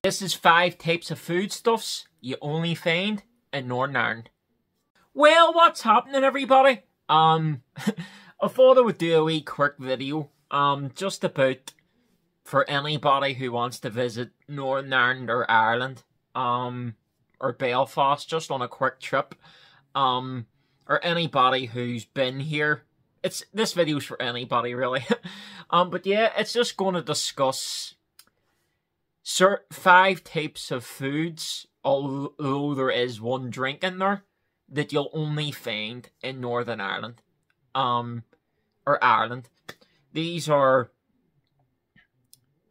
This is 5 types of foodstuffs you only find in Northern Ireland. Well, what's happening, everybody? I thought I would do a wee quick video, just about for anybody who wants to visit Northern Ireland or Ireland, or Belfast, just on a quick trip, or anybody who's been here. This video's for anybody, really. But yeah, it's just going to discuss 5 types of foods, although there is one drink in there, that you'll only find in Northern Ireland, or Ireland. These are,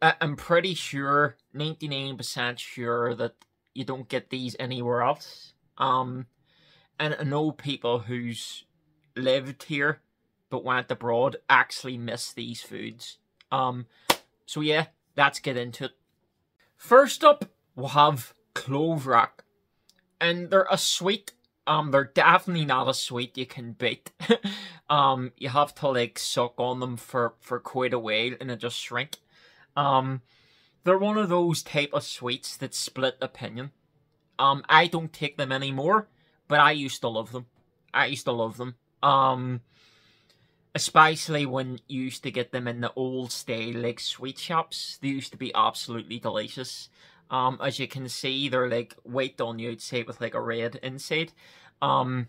I'm pretty sure, 99% sure that you don't get these anywhere else. And I know people who's lived here but went abroad actually miss these foods. So yeah, let's get into it. First up, we'll have clove rack. And they're a sweet. They're definitely not a sweet you can beat. You have to like suck on them for quite a while and it just shrink. They're one of those type of sweets that split opinion. I don't take them anymore, but I used to love them. Especially when you used to get them in the old style like sweet shops. They used to be absolutely delicious. As you can see, they're like white on the outside with like a red inside. And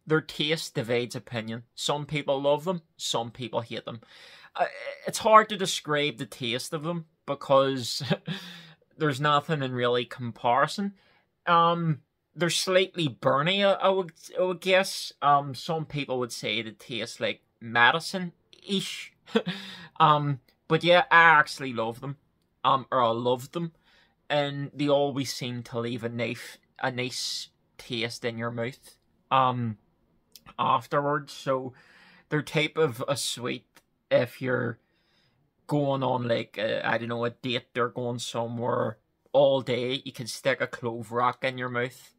their taste divides opinion. Some people love them, some people hate them. It's hard to describe the taste of them because there's nothing in really comparison. They're slightly burny, I would guess. Some people would say they taste like medicine-ish. But yeah, I actually love them. Or I loved them. And they always seem to leave a nice taste in your mouth afterwards. So they're type of a sweet if you're going on like I don't know, a date or going somewhere all day, you can stick a clove rack in your mouth.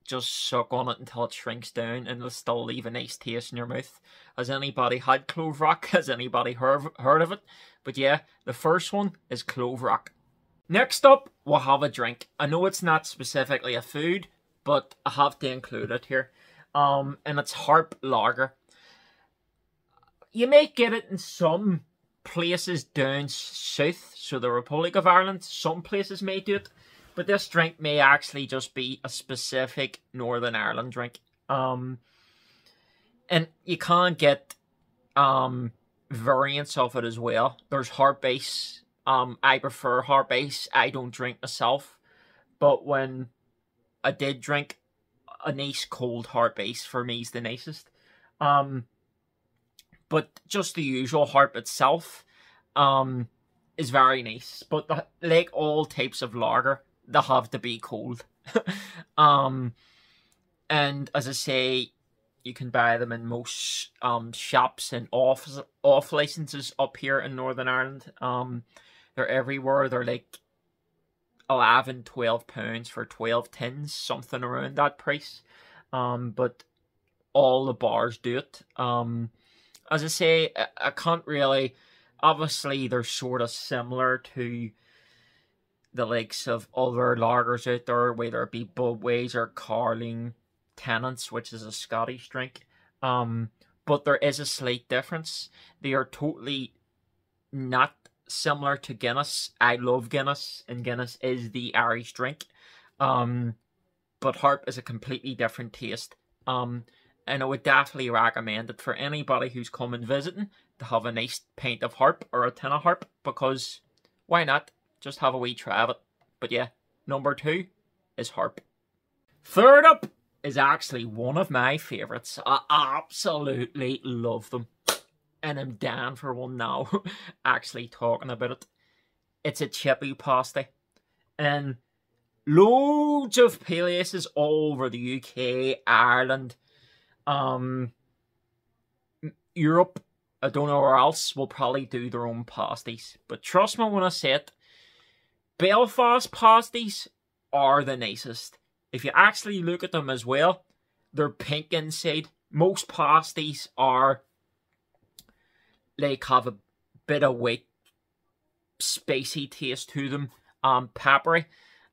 Just suck on it until it shrinks down and it'll still leave a nice taste in your mouth. Has anybody had clove rack? Has anybody heard of it? But yeah, the first one is clove rack. Next up, we'll have a drink. I know it's not specifically a food, but I have to include it here. And it's Harp Lager. You may get it in some places down south, so the Republic of Ireland. Some places may do it. But this drink may actually just be a specific Northern Ireland drink. And you can get variants of it as well. There's Harp Ice. I prefer Harp Ice. I don't drink myself. But when I did drink, a nice cold Harp Ice for me is the nicest. But just the usual Harp itself is very nice. But like all types of lager, they have to be cold. And as I say, you can buy them in most shops and off licenses up here in Northern Ireland. They're everywhere. They're like £11–12 for 12 tins, something around that price. But all the bars do it. As I say, I can't really. Obviously, they're sort of similar to the likes of other lagers out there, whether it be Budweiser, Carling, Tennent's, which is a Scottish drink. But there is a slight difference. They are totally not similar to Guinness. I love Guinness, and Guinness is the Irish drink. But Harp is a completely different taste. And I would definitely recommend it for anybody who's coming visiting to have a nice pint of Harp or a tin of Harp, because why not? Just have a wee try of it. But yeah, number 2 is Harp. Third up is actually one of my favourites. I absolutely love them. And I'm down for one now, actually talking about it. It's a chippy pasty. And loads of places all over the UK, Ireland, Europe, I don't know where else, will probably do their own pasties. But trust me when I say it, Belfast pasties are the nicest. If you actually look at them as well, they're pink inside. Most pasties are like have a bit of white spicy taste to them, peppery.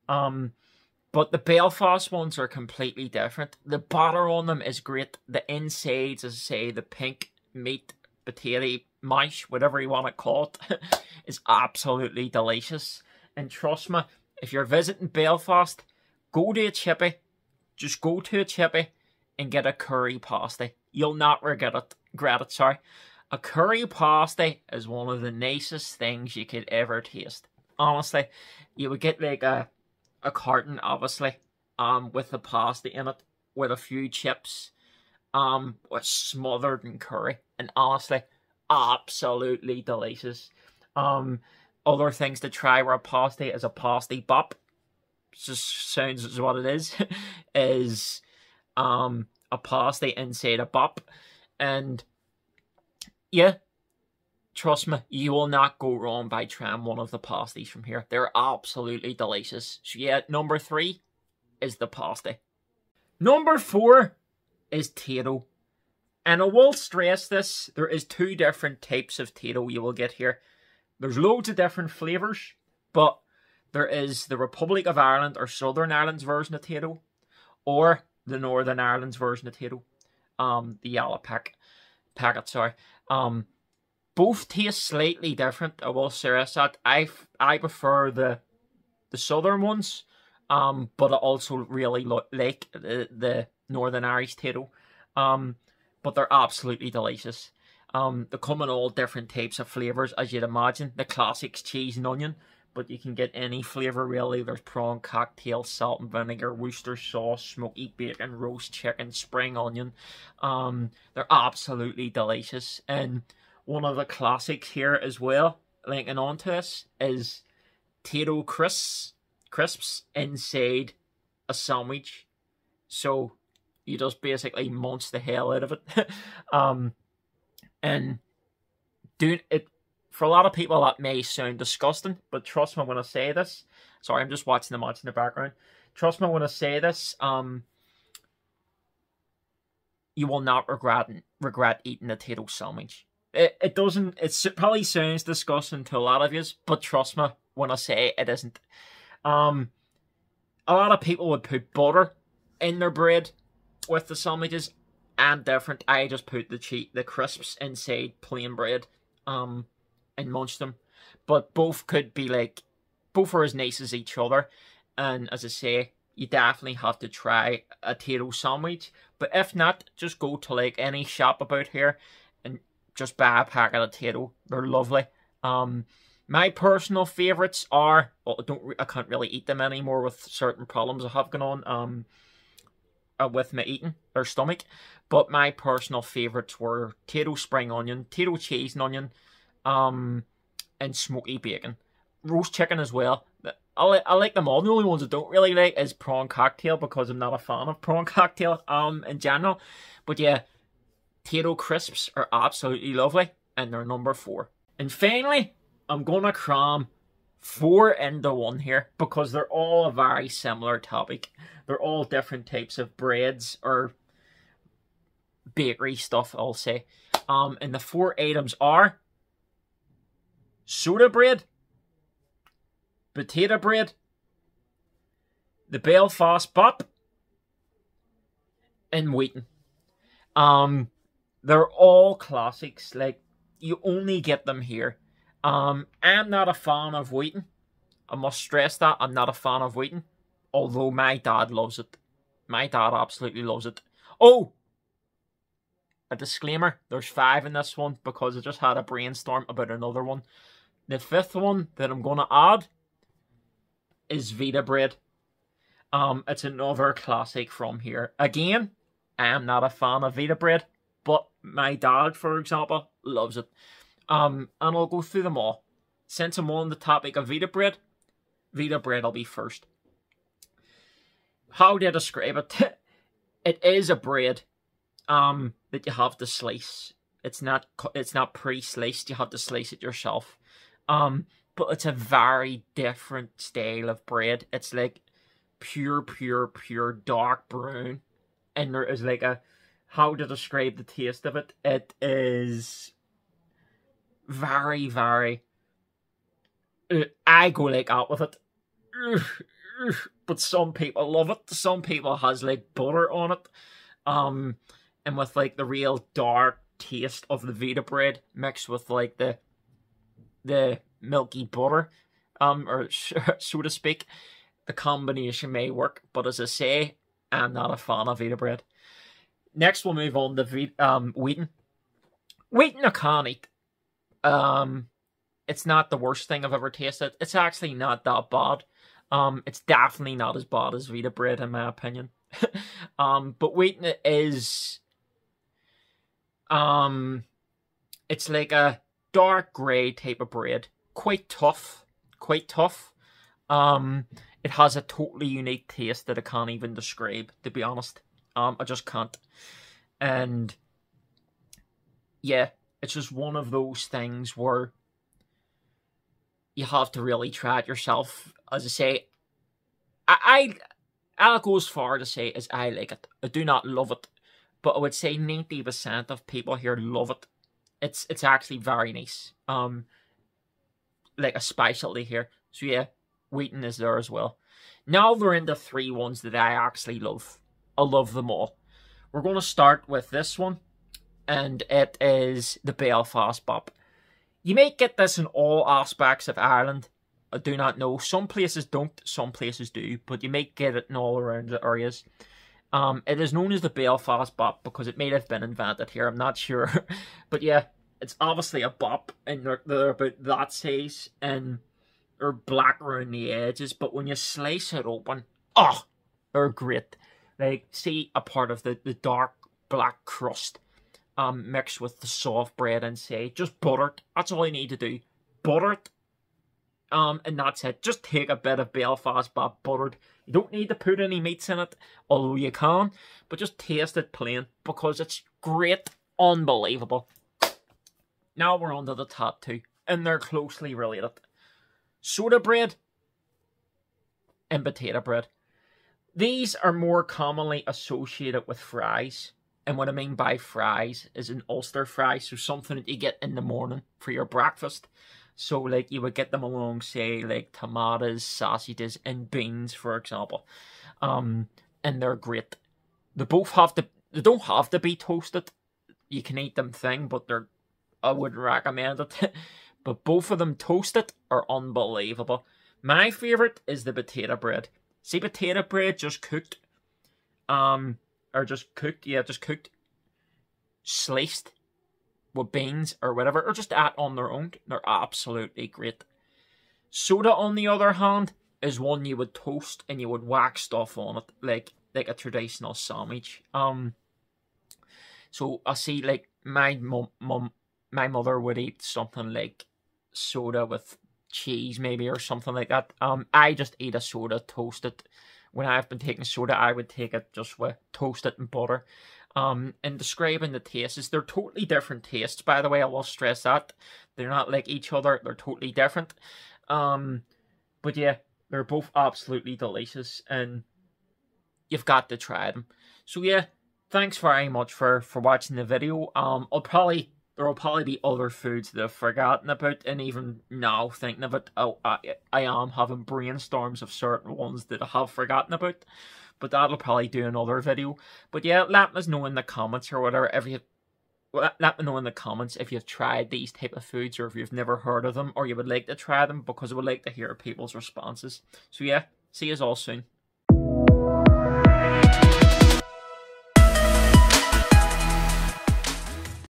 But the Belfast ones are completely different. The butter on them is great. The insides, as I say, the pink meat, potato, mash, whatever you want to call it, is absolutely delicious. And trust me, if you're visiting Belfast, go to a chippy. Just go to a chippy and get a curry pasty. You'll not regret it. Sorry. A curry pasty is one of the nicest things you could ever taste. Honestly, you would get like a carton, obviously, with the pasty in it, with a few chips, smothered in curry, and honestly, absolutely delicious. Other things to try with a pasty is a pasty bop. Just sounds as what it is a pasty inside a bop. And yeah, trust me, you will not go wrong by trying one of the pasties from here. They're absolutely delicious. So yeah, number 3 is the pasty. Number 4 is Tayto. And I will stress this, there is 2 different types of Tayto you will get here. There's loads of different flavours, but there is the Republic of Ireland or Southern Ireland's version of Tayto, or the Northern Ireland's version of Tayto. The yellow packet, sorry. Both taste slightly different, I will stress that. I prefer the southern ones, but I also really like the Northern Irish Tayto. But they're absolutely delicious. They come in all different types of flavours, as you'd imagine. The classics, cheese and onion, but you can get any flavour really. There's prawn cocktail, salt and vinegar, Worcester sauce, smoky bacon, roast chicken, spring onion. They're absolutely delicious. And one of the classics here as well, linking on to this, is Tayto crisps inside a sandwich. So you just basically munch the hell out of it. And doing it, for a lot of people that may sound disgusting, but trust me when I say this. Sorry, I'm just watching the match in the background. Trust me when I say this. You will not regret eating a Tayto sandwich. It doesn't. It probably sounds disgusting to a lot of you, but trust me when I say it isn't. A lot of people would put butter in their bread with the sandwiches. I'm different. I just put the crisps inside plain bread, and munch them. But both could be like, both are as nice as each other. And as I say, you definitely have to try a Tayto sandwich. But if not, just go to like any shop about here and just buy a packet of Tayto. They're lovely. My personal favourites are, well, I can't really eat them anymore with certain problems I have going on with my eating, or stomach. But my personal favourites were Tayto spring onion, Tayto cheese and onion, and smoky bacon. Roast chicken as well. I like them all. The only ones I don't really like is prawn cocktail, because I'm not a fan of prawn cocktail in general. But yeah, Tayto crisps are absolutely lovely, and they're number 4. And finally, I'm gonna cram 4 into one here, because they're all a very similar topic. They're all different types of breads or bakery stuff, I'll say. And the 4 items are soda bread, potato bread, the Belfast Bop, and Wheaton. They're all classics. Like, you only get them here. I'm not a fan of Wheaton. I must stress that I'm not a fan of Wheaton, although my dad loves it. My dad absolutely loves it. Oh, a disclaimer, there's 5 in this one, because I just had a brainstorm about another one. The 5th one that I'm going to add is Vita bread. It's another classic from here. Again, I am not a fan of Vita bread, but my dad, for example, loves it. And I'll go through them all. Since I'm on the topic of Vita bread will be first. How do I describe it? It is a bread that you have to slice. It's not pre-sliced. You have to slice it yourself. But it's a very different style of bread. It's like pure dark brown. And there is like how to describe the taste of it? It is very I go like that with it. But some people love it. Some people has like butter on it. And with like the real dark taste of the Vita bread mixed with like the milky butter, or so to speak, the combination may work. But as I say, I'm not a fan of Vita bread. Next, we'll move on to Wheaton. Wheaton I can't eat. It's not the worst thing I've ever tasted. It's actually not that bad. It's definitely not as bad as Vita bread in my opinion. But Wheaton is, it's like a dark grey type of bread. Quite tough. It has a totally unique taste that I can't even describe, to be honest. I just can't. And yeah, it's just one of those things where you have to really try it yourself. As I say, I'll go as far to say as I like it. I do not love it, but I would say 90% of people here love it. It's actually very nice. Like a specialty here. So yeah, Wheaton is there as well. Now we're into 3 ones that I actually love. I love them all. We're going to start with this one, and it is the Belfast Bop. You may get this in all aspects of Ireland. I do not know. Some places don't, some places do, but you may get it in all around the areas. It is known as the Belfast Bop because it may have been invented here, I'm not sure. But yeah, it's obviously a bop, and they're about that size, and they're black around the edges, but when you slice it open, oh, they're great. Like, see a part of the dark black crust mixed with the soft bread inside. Just butter it. That's all you need to do. Butter it. And that's it. Just take a bit of Belfast Bop buttered. You don't need to put any meats in it, although you can. But just taste it plain, because it's great. Unbelievable. Now we're on to the top 2, and they're closely related. Soda bread and potato bread. These are more commonly associated with fries. And what I mean by fries is an Ulster fry, so something that you get in the morning for your breakfast. So, like, you would get them along, say, like, tomatoes, sausages, and beans, for example. And they're great. They don't have to be toasted. You can eat them but I wouldn't recommend it. But both of them toasted are unbelievable. My favourite is the potato bread. See, potato bread just cooked. Just cooked. Sliced with beans or whatever, or just add on their own. They're absolutely great. Soda, on the other hand, is one you would toast and you would whack stuff on it, like a traditional sandwich. So I see, like, my mother would eat something like soda with cheese, maybe, or something like that. I just eat a soda toasted. When I've been taking soda, I would take it just with toasted and butter. And describing the tastes, they're totally different tastes, by the way. I will stress that. They're not like each other. They're totally different. But yeah, they're both absolutely delicious, and you've got to try them. So yeah, thanks very much for watching the video. There will probably be other foods that I've forgotten about, and even now thinking of it, I am having brainstorms of certain ones that I have forgotten about. But that'll probably do another video. But yeah, let us know in the comments or whatever let me know in the comments if you've tried these type of foods, or if you've never heard of them, or you would like to try them, because I would like to hear people's responses. So yeah, see you all soon.